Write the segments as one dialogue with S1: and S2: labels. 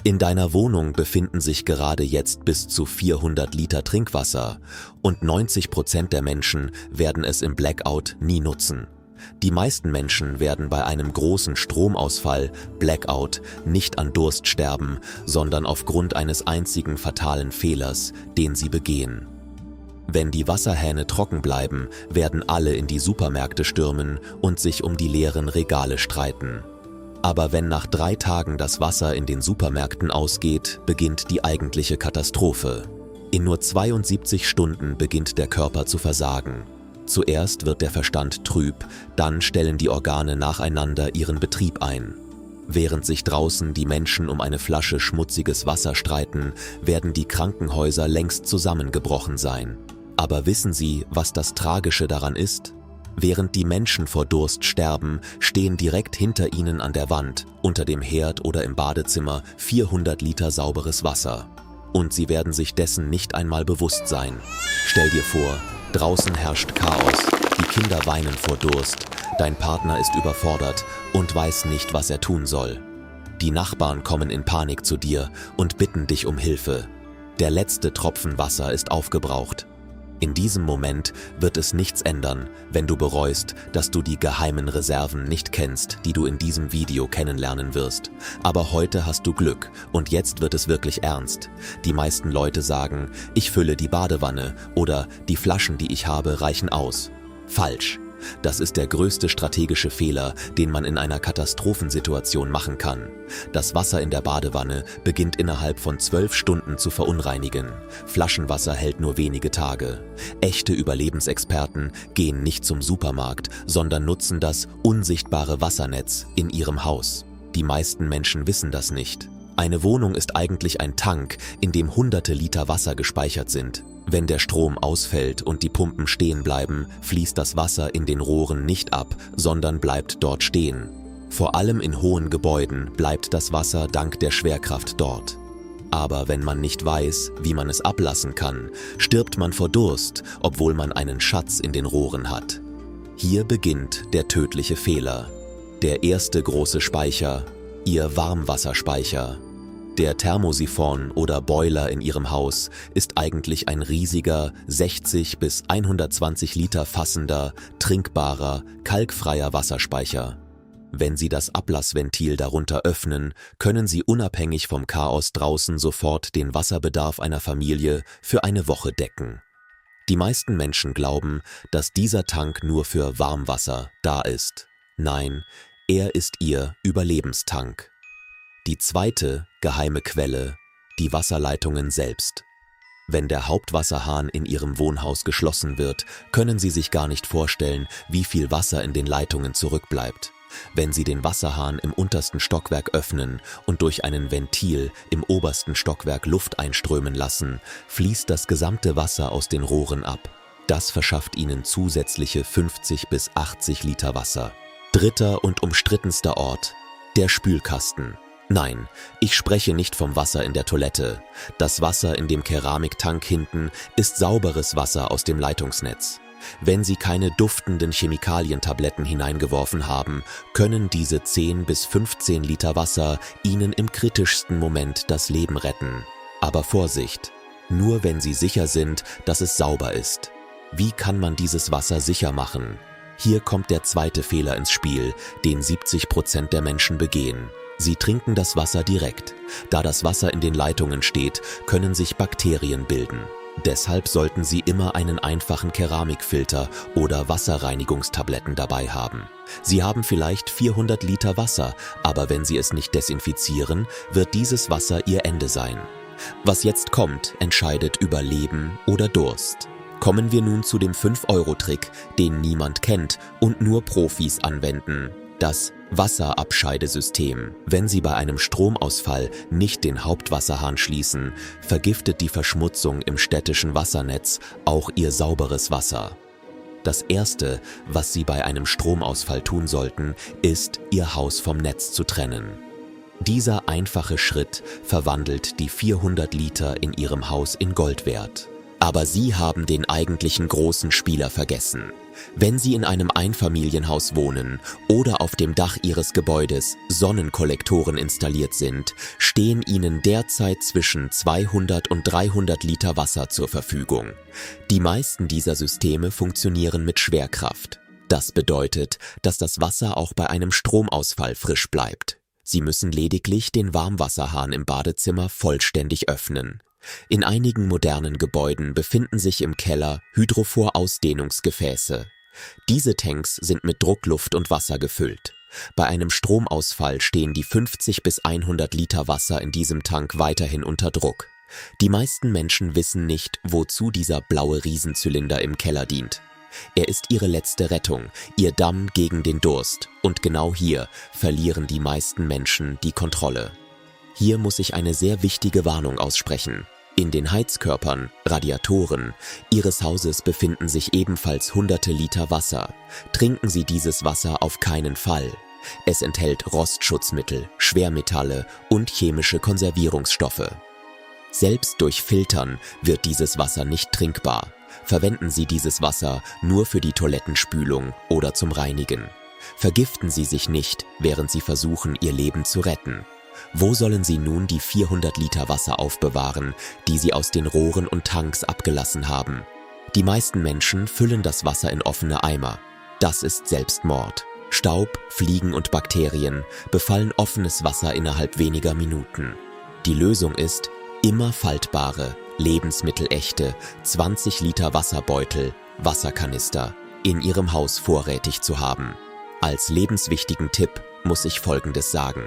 S1: In deiner Wohnung befinden sich gerade jetzt bis zu 400 Liter Trinkwasser und 90% der Menschen werden es im Blackout nie nutzen. Die meisten Menschen werden bei einem großen Stromausfall, Blackout, nicht an Durst sterben, sondern aufgrund eines einzigen fatalen Fehlers, den sie begehen. Wenn die Wasserhähne trocken bleiben, werden alle in die Supermärkte stürmen und sich um die leeren Regale streiten. Aber wenn nach 3 Tagen das Wasser in den Supermärkten ausgeht, beginnt die eigentliche Katastrophe. In nur 72 Stunden beginnt der Körper zu versagen. Zuerst wird der Verstand trüb, dann stellen die Organe nacheinander ihren Betrieb ein. Während sich draußen die Menschen um eine Flasche schmutziges Wasser streiten, werden die Krankenhäuser längst zusammengebrochen sein. Aber wissen Sie, was das Tragische daran ist? Während die Menschen vor Durst sterben, stehen direkt hinter ihnen an der Wand, unter dem Herd oder im Badezimmer 400 Liter sauberes Wasser. Und sie werden sich dessen nicht einmal bewusst sein. Stell dir vor, draußen herrscht Chaos, die Kinder weinen vor Durst, dein Partner ist überfordert und weiß nicht, was er tun soll. Die Nachbarn kommen in Panik zu dir und bitten dich um Hilfe. Der letzte Tropfen Wasser ist aufgebraucht. In diesem Moment wird es nichts ändern, wenn du bereust, dass du die geheimen Reserven nicht kennst, die du in diesem Video kennenlernen wirst. Aber heute hast du Glück und jetzt wird es wirklich ernst. Die meisten Leute sagen, ich fülle die Badewanne oder die Flaschen, die ich habe, reichen aus. Falsch. Das ist der größte strategische Fehler, den man in einer Katastrophensituation machen kann. Das Wasser in der Badewanne beginnt innerhalb von 12 Stunden zu verunreinigen. Flaschenwasser hält nur wenige Tage. Echte Überlebensexperten gehen nicht zum Supermarkt, sondern nutzen das unsichtbare Wassernetz in ihrem Haus. Die meisten Menschen wissen das nicht. Eine Wohnung ist eigentlich ein Tank, in dem hunderte Liter Wasser gespeichert sind. Wenn der Strom ausfällt und die Pumpen stehen bleiben, fließt das Wasser in den Rohren nicht ab, sondern bleibt dort stehen. Vor allem in hohen Gebäuden bleibt das Wasser dank der Schwerkraft dort. Aber wenn man nicht weiß, wie man es ablassen kann, stirbt man vor Durst, obwohl man einen Schatz in den Rohren hat. Hier beginnt der tödliche Fehler. Der erste große Speicher, Ihr Warmwasserspeicher. Der Thermosiphon oder Boiler in Ihrem Haus ist eigentlich ein riesiger, 60 bis 120 Liter fassender, trinkbarer, kalkfreier Wasserspeicher. Wenn Sie das Ablassventil darunter öffnen, können Sie unabhängig vom Chaos draußen sofort den Wasserbedarf einer Familie für eine Woche decken. Die meisten Menschen glauben, dass dieser Tank nur für Warmwasser da ist. Nein, er ist Ihr Überlebenstank. Die zweite geheime Quelle, die Wasserleitungen selbst. Wenn der Hauptwasserhahn in Ihrem Wohnhaus geschlossen wird, können Sie sich gar nicht vorstellen, wie viel Wasser in den Leitungen zurückbleibt. Wenn Sie den Wasserhahn im untersten Stockwerk öffnen und durch einen Ventil im obersten Stockwerk Luft einströmen lassen, fließt das gesamte Wasser aus den Rohren ab. Das verschafft Ihnen zusätzliche 50 bis 80 Liter Wasser. Dritter und umstrittenster Ort, der Spülkasten. Nein, ich spreche nicht vom Wasser in der Toilette. Das Wasser in dem Keramiktank hinten ist sauberes Wasser aus dem Leitungsnetz. Wenn Sie keine duftenden Chemikalientabletten hineingeworfen haben, können diese 10 bis 15 Liter Wasser Ihnen im kritischsten Moment das Leben retten. Aber Vorsicht, nur wenn Sie sicher sind, dass es sauber ist. Wie kann man dieses Wasser sicher machen? Hier kommt der zweite Fehler ins Spiel, den 70% der Menschen begehen. Sie trinken das Wasser direkt. Da das Wasser in den Leitungen steht, können sich Bakterien bilden. Deshalb sollten Sie immer einen einfachen Keramikfilter oder Wasserreinigungstabletten dabei haben. Sie haben vielleicht 400 Liter Wasser, aber wenn Sie es nicht desinfizieren, wird dieses Wasser Ihr Ende sein. Was jetzt kommt, entscheidet über Leben oder Durst. Kommen wir nun zu dem 5-Euro-Trick, den niemand kennt und nur Profis anwenden. Das Wasserabscheidesystem. Wenn Sie bei einem Stromausfall nicht den Hauptwasserhahn schließen, vergiftet die Verschmutzung im städtischen Wassernetz auch Ihr sauberes Wasser. Das Erste, was Sie bei einem Stromausfall tun sollten, ist, Ihr Haus vom Netz zu trennen. Dieser einfache Schritt verwandelt die 400 Liter in Ihrem Haus in Gold wert. Aber Sie haben den eigentlichen großen Spieler vergessen. Wenn Sie in einem Einfamilienhaus wohnen oder auf dem Dach Ihres Gebäudes Sonnenkollektoren installiert sind, stehen Ihnen derzeit zwischen 200 und 300 Liter Wasser zur Verfügung. Die meisten dieser Systeme funktionieren mit Schwerkraft. Das bedeutet, dass das Wasser auch bei einem Stromausfall frisch bleibt. Sie müssen lediglich den Warmwasserhahn im Badezimmer vollständig öffnen. In einigen modernen Gebäuden befinden sich im Keller Hydrophor-Ausdehnungsgefäße. Diese Tanks sind mit Druckluft und Wasser gefüllt. Bei einem Stromausfall stehen die 50 bis 100 Liter Wasser in diesem Tank weiterhin unter Druck. Die meisten Menschen wissen nicht, wozu dieser blaue Riesenzylinder im Keller dient. Er ist ihre letzte Rettung, ihr Damm gegen den Durst. Und genau hier verlieren die meisten Menschen die Kontrolle. Hier muss ich eine sehr wichtige Warnung aussprechen. In den Heizkörpern, Radiatoren Ihres Hauses befinden sich ebenfalls hunderte Liter Wasser. Trinken Sie dieses Wasser auf keinen Fall. Es enthält Rostschutzmittel, Schwermetalle und chemische Konservierungsstoffe. Selbst durch Filtern wird dieses Wasser nicht trinkbar. Verwenden Sie dieses Wasser nur für die Toilettenspülung oder zum Reinigen. Vergiften Sie sich nicht, während Sie versuchen, Ihr Leben zu retten. Wo sollen Sie nun die 400 Liter Wasser aufbewahren, die Sie aus den Rohren und Tanks abgelassen haben? Die meisten Menschen füllen das Wasser in offene Eimer. Das ist Selbstmord. Staub, Fliegen und Bakterien befallen offenes Wasser innerhalb weniger Minuten. Die Lösung ist, immer faltbare, lebensmittelechte 20 Liter Wasserbeutel, Wasserkanister in Ihrem Haus vorrätig zu haben. Als lebenswichtigen Tipp muss ich Folgendes sagen.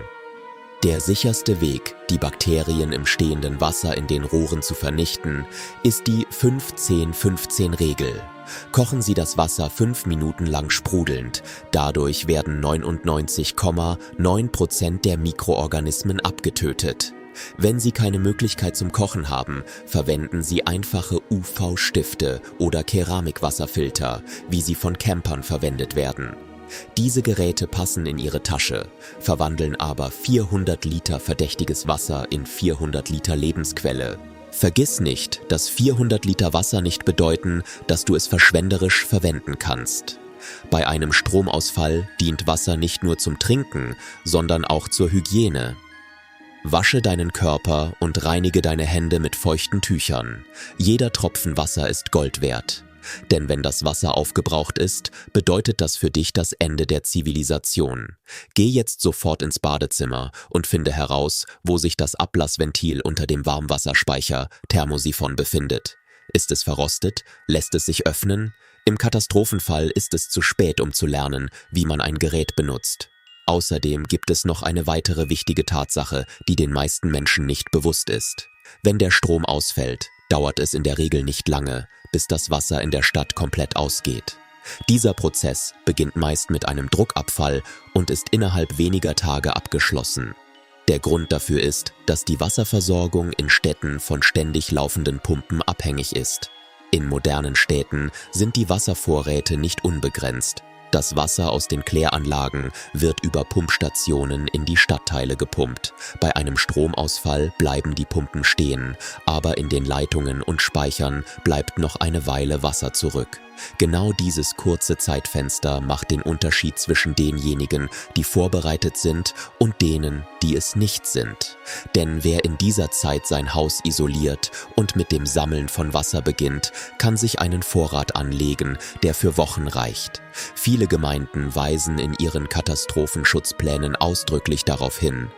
S1: Der sicherste Weg, die Bakterien im stehenden Wasser in den Rohren zu vernichten, ist die 15-15-Regel. Kochen Sie das Wasser 5 Minuten lang sprudelnd. Dadurch werden 99,9% der Mikroorganismen abgetötet. Wenn Sie keine Möglichkeit zum Kochen haben, verwenden Sie einfache UV-Stifte oder Keramikwasserfilter, wie sie von Campern verwendet werden. Diese Geräte passen in Ihre Tasche, verwandeln aber 400 Liter verdächtiges Wasser in 400 Liter Lebensquelle. Vergiss nicht, dass 400 Liter Wasser nicht bedeuten, dass du es verschwenderisch verwenden kannst. Bei einem Stromausfall dient Wasser nicht nur zum Trinken, sondern auch zur Hygiene. Wasche deinen Körper und reinige deine Hände mit feuchten Tüchern. Jeder Tropfen Wasser ist Gold wert. Denn wenn das Wasser aufgebraucht ist, bedeutet das für dich das Ende der Zivilisation. Geh jetzt sofort ins Badezimmer und finde heraus, wo sich das Ablassventil unter dem Warmwasserspeicher Thermosiphon befindet. Ist es verrostet? Lässt es sich öffnen? Im Katastrophenfall ist es zu spät, um zu lernen, wie man ein Gerät benutzt. Außerdem gibt es noch eine weitere wichtige Tatsache, die den meisten Menschen nicht bewusst ist. Wenn der Strom ausfällt, dauert es in der Regel nicht lange, bis das Wasser in der Stadt komplett ausgeht. Dieser Prozess beginnt meist mit einem Druckabfall und ist innerhalb weniger Tage abgeschlossen. Der Grund dafür ist, dass die Wasserversorgung in Städten von ständig laufenden Pumpen abhängig ist. In modernen Städten sind die Wasservorräte nicht unbegrenzt. Das Wasser aus den Kläranlagen wird über Pumpstationen in die Stadtteile gepumpt. Bei einem Stromausfall bleiben die Pumpen stehen, aber in den Leitungen und Speichern bleibt noch eine Weile Wasser zurück. Genau dieses kurze Zeitfenster macht den Unterschied zwischen denjenigen, die vorbereitet sind, und denen, die es nicht sind. Denn wer in dieser Zeit sein Haus isoliert und mit dem Sammeln von Wasser beginnt, kann sich einen Vorrat anlegen, der für Wochen reicht. Viele Gemeinden weisen in ihren Katastrophenschutzplänen ausdrücklich darauf hin.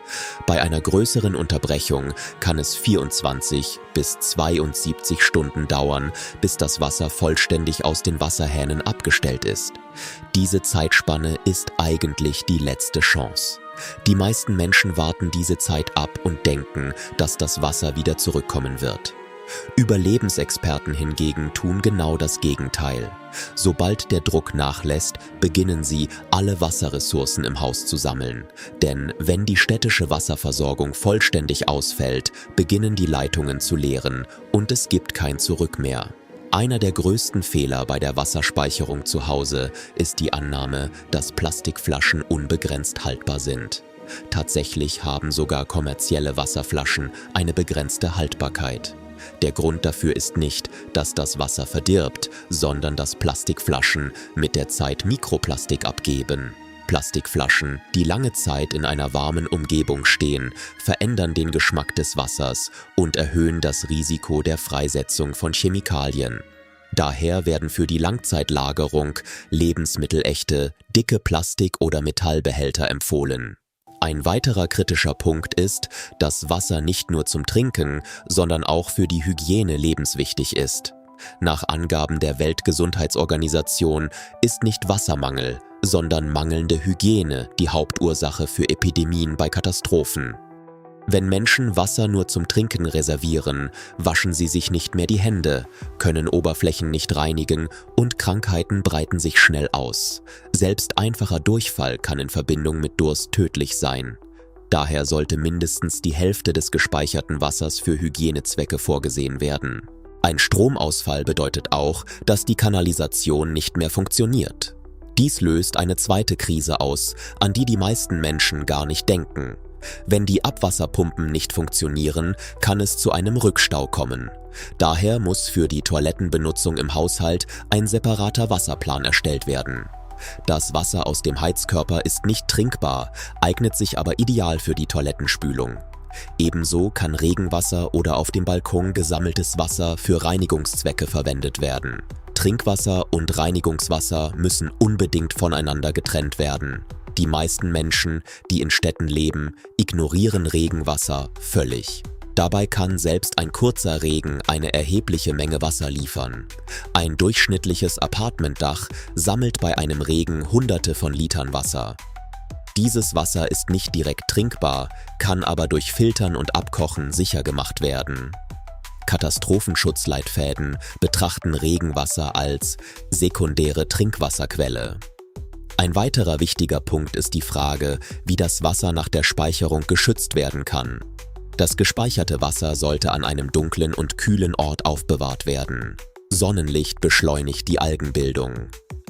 S1: Bei einer größeren Unterbrechung kann es 24 bis 72 Stunden dauern, bis das Wasser vollständig aus den Wasserhähnen abgestellt ist. Diese Zeitspanne ist eigentlich die letzte Chance. Die meisten Menschen warten diese Zeit ab und denken, dass das Wasser wieder zurückkommen wird. Überlebensexperten hingegen tun genau das Gegenteil. Sobald der Druck nachlässt, beginnen sie, alle Wasserressourcen im Haus zu sammeln. Denn wenn die städtische Wasserversorgung vollständig ausfällt, beginnen die Leitungen zu leeren und es gibt kein Zurück mehr. Einer der größten Fehler bei der Wasserspeicherung zu Hause ist die Annahme, dass Plastikflaschen unbegrenzt haltbar sind. Tatsächlich haben sogar kommerzielle Wasserflaschen eine begrenzte Haltbarkeit. Der Grund dafür ist nicht, dass das Wasser verdirbt, sondern dass Plastikflaschen mit der Zeit Mikroplastik abgeben. Plastikflaschen, die lange Zeit in einer warmen Umgebung stehen, verändern den Geschmack des Wassers und erhöhen das Risiko der Freisetzung von Chemikalien. Daher werden für die Langzeitlagerung lebensmittelechte, dicke Plastik- oder Metallbehälter empfohlen. Ein weiterer kritischer Punkt ist, dass Wasser nicht nur zum Trinken, sondern auch für die Hygiene lebenswichtig ist. Nach Angaben der Weltgesundheitsorganisation ist nicht Wassermangel, sondern mangelnde Hygiene die Hauptursache für Epidemien bei Katastrophen. Wenn Menschen Wasser nur zum Trinken reservieren, waschen sie sich nicht mehr die Hände, können Oberflächen nicht reinigen und Krankheiten breiten sich schnell aus. Selbst einfacher Durchfall kann in Verbindung mit Durst tödlich sein. Daher sollte mindestens die Hälfte des gespeicherten Wassers für Hygienezwecke vorgesehen werden. Ein Stromausfall bedeutet auch, dass die Kanalisation nicht mehr funktioniert. Dies löst eine zweite Krise aus, an die die meisten Menschen gar nicht denken. Wenn die Abwasserpumpen nicht funktionieren, kann es zu einem Rückstau kommen. Daher muss für die Toilettenbenutzung im Haushalt ein separater Wasserplan erstellt werden. Das Wasser aus dem Heizkörper ist nicht trinkbar, eignet sich aber ideal für die Toilettenspülung. Ebenso kann Regenwasser oder auf dem Balkon gesammeltes Wasser für Reinigungszwecke verwendet werden. Trinkwasser und Reinigungswasser müssen unbedingt voneinander getrennt werden. Die meisten Menschen, die in Städten leben, ignorieren Regenwasser völlig. Dabei kann selbst ein kurzer Regen eine erhebliche Menge Wasser liefern. Ein durchschnittliches Apartmentdach sammelt bei einem Regen Hunderte von Litern Wasser. Dieses Wasser ist nicht direkt trinkbar, kann aber durch Filtern und Abkochen sicher gemacht werden. Katastrophenschutzleitfäden betrachten Regenwasser als sekundäre Trinkwasserquelle. Ein weiterer wichtiger Punkt ist die Frage, wie das Wasser nach der Speicherung geschützt werden kann. Das gespeicherte Wasser sollte an einem dunklen und kühlen Ort aufbewahrt werden. Sonnenlicht beschleunigt die Algenbildung.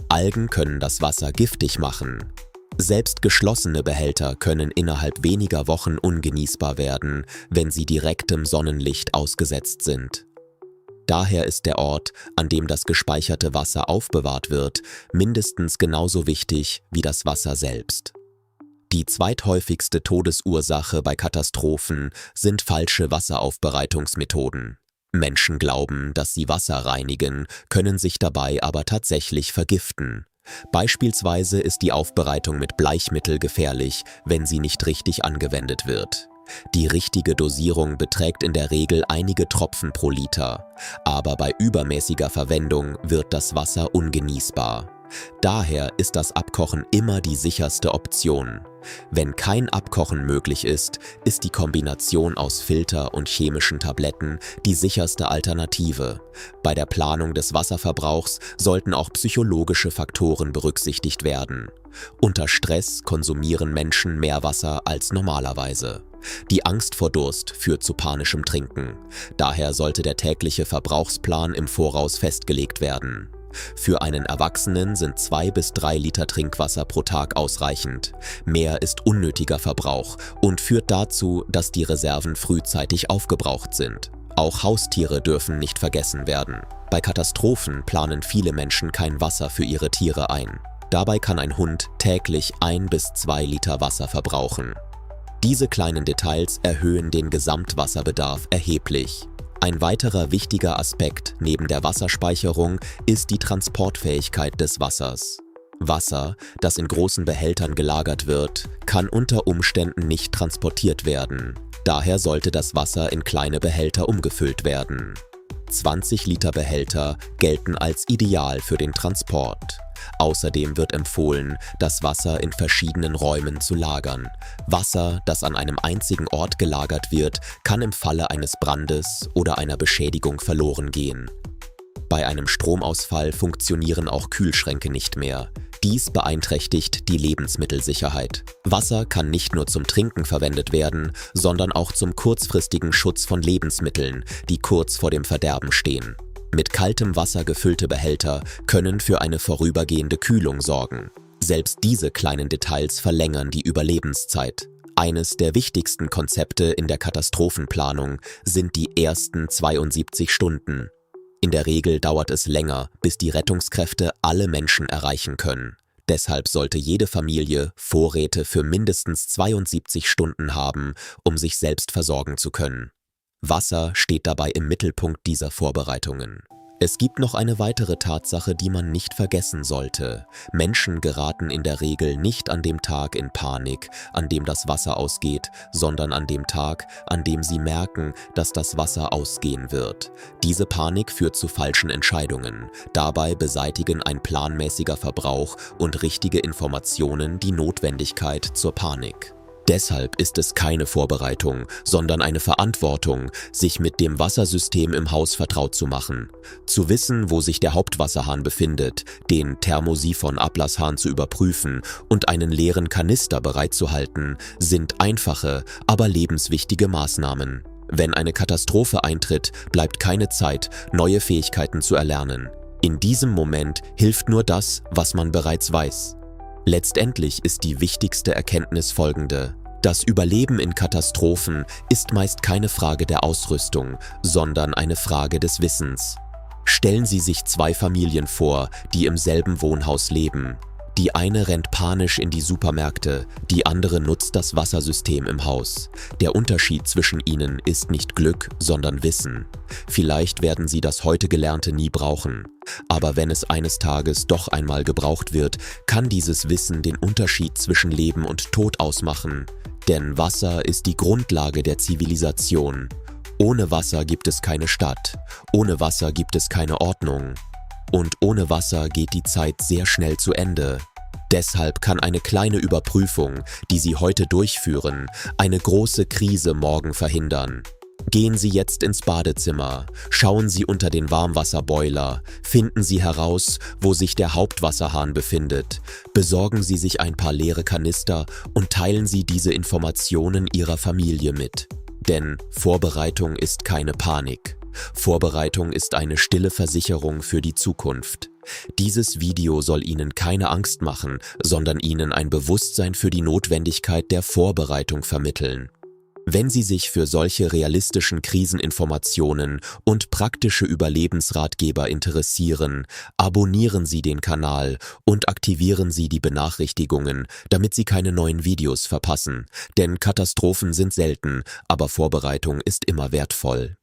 S1: Algen können das Wasser giftig machen. Selbst geschlossene Behälter können innerhalb weniger Wochen ungenießbar werden, wenn sie direktem Sonnenlicht ausgesetzt sind. Daher ist der Ort, an dem das gespeicherte Wasser aufbewahrt wird, mindestens genauso wichtig wie das Wasser selbst. Die zweithäufigste Todesursache bei Katastrophen sind falsche Wasseraufbereitungsmethoden. Menschen glauben, dass sie Wasser reinigen, können sich dabei aber tatsächlich vergiften. Beispielsweise ist die Aufbereitung mit Bleichmittel gefährlich, wenn sie nicht richtig angewendet wird. Die richtige Dosierung beträgt in der Regel einige Tropfen pro Liter, aber bei übermäßiger Verwendung wird das Wasser ungenießbar. Daher ist das Abkochen immer die sicherste Option. Wenn kein Abkochen möglich ist, ist die Kombination aus Filter und chemischen Tabletten die sicherste Alternative. Bei der Planung des Wasserverbrauchs sollten auch psychologische Faktoren berücksichtigt werden. Unter Stress konsumieren Menschen mehr Wasser als normalerweise. Die Angst vor Durst führt zu panischem Trinken. Daher sollte der tägliche Verbrauchsplan im Voraus festgelegt werden. Für einen Erwachsenen sind 2 bis 3 Liter Trinkwasser pro Tag ausreichend. Mehr ist unnötiger Verbrauch und führt dazu, dass die Reserven frühzeitig aufgebraucht sind. Auch Haustiere dürfen nicht vergessen werden. Bei Katastrophen planen viele Menschen kein Wasser für ihre Tiere ein. Dabei kann ein Hund täglich 1 bis 2 Liter Wasser verbrauchen. Diese kleinen Details erhöhen den Gesamtwasserbedarf erheblich. Ein weiterer wichtiger Aspekt neben der Wasserspeicherung ist die Transportfähigkeit des Wassers. Wasser, das in großen Behältern gelagert wird, kann unter Umständen nicht transportiert werden. Daher sollte das Wasser in kleine Behälter umgefüllt werden. 20 Liter Behälter gelten als ideal für den Transport. Außerdem wird empfohlen, das Wasser in verschiedenen Räumen zu lagern. Wasser, das an einem einzigen Ort gelagert wird, kann im Falle eines Brandes oder einer Beschädigung verloren gehen. Bei einem Stromausfall funktionieren auch Kühlschränke nicht mehr. Dies beeinträchtigt die Lebensmittelsicherheit. Wasser kann nicht nur zum Trinken verwendet werden, sondern auch zum kurzfristigen Schutz von Lebensmitteln, die kurz vor dem Verderben stehen. Mit kaltem Wasser gefüllte Behälter können für eine vorübergehende Kühlung sorgen. Selbst diese kleinen Details verlängern die Überlebenszeit. Eines der wichtigsten Konzepte in der Katastrophenplanung sind die ersten 72 Stunden. In der Regel dauert es länger, bis die Rettungskräfte alle Menschen erreichen können. Deshalb sollte jede Familie Vorräte für mindestens 72 Stunden haben, um sich selbst versorgen zu können. Wasser steht dabei im Mittelpunkt dieser Vorbereitungen. Es gibt noch eine weitere Tatsache, die man nicht vergessen sollte. Menschen geraten in der Regel nicht an dem Tag in Panik, an dem das Wasser ausgeht, sondern an dem Tag, an dem sie merken, dass das Wasser ausgehen wird. Diese Panik führt zu falschen Entscheidungen. Dabei beseitigen ein planmäßiger Verbrauch und richtige Informationen die Notwendigkeit zur Panik. Deshalb ist es keine Vorbereitung, sondern eine Verantwortung, sich mit dem Wassersystem im Haus vertraut zu machen. Zu wissen, wo sich der Hauptwasserhahn befindet, den Thermosiphon-Ablasshahn zu überprüfen und einen leeren Kanister bereitzuhalten, sind einfache, aber lebenswichtige Maßnahmen. Wenn eine Katastrophe eintritt, bleibt keine Zeit, neue Fähigkeiten zu erlernen. In diesem Moment hilft nur das, was man bereits weiß. Letztendlich ist die wichtigste Erkenntnis folgende: Das Überleben in Katastrophen ist meist keine Frage der Ausrüstung, sondern eine Frage des Wissens. Stellen Sie sich zwei Familien vor, die im selben Wohnhaus leben. Die eine rennt panisch in die Supermärkte, die andere nutzt das Wassersystem im Haus. Der Unterschied zwischen ihnen ist nicht Glück, sondern Wissen. Vielleicht werden sie das heute Gelernte nie brauchen. Aber wenn es eines Tages doch einmal gebraucht wird, kann dieses Wissen den Unterschied zwischen Leben und Tod ausmachen. Denn Wasser ist die Grundlage der Zivilisation. Ohne Wasser gibt es keine Stadt. Ohne Wasser gibt es keine Ordnung. Und ohne Wasser geht die Zeit sehr schnell zu Ende. Deshalb kann eine kleine Überprüfung, die Sie heute durchführen, eine große Krise morgen verhindern. Gehen Sie jetzt ins Badezimmer, schauen Sie unter den Warmwasserboiler, finden Sie heraus, wo sich der Hauptwasserhahn befindet, besorgen Sie sich ein paar leere Kanister und teilen Sie diese Informationen Ihrer Familie mit. Denn Vorbereitung ist keine Panik. Vorbereitung ist eine stille Versicherung für die Zukunft. Dieses Video soll Ihnen keine Angst machen, sondern Ihnen ein Bewusstsein für die Notwendigkeit der Vorbereitung vermitteln. Wenn Sie sich für solche realistischen Kriseninformationen und praktische Überlebensratgeber interessieren, abonnieren Sie den Kanal und aktivieren Sie die Benachrichtigungen, damit Sie keine neuen Videos verpassen. Denn Katastrophen sind selten, aber Vorbereitung ist immer wertvoll.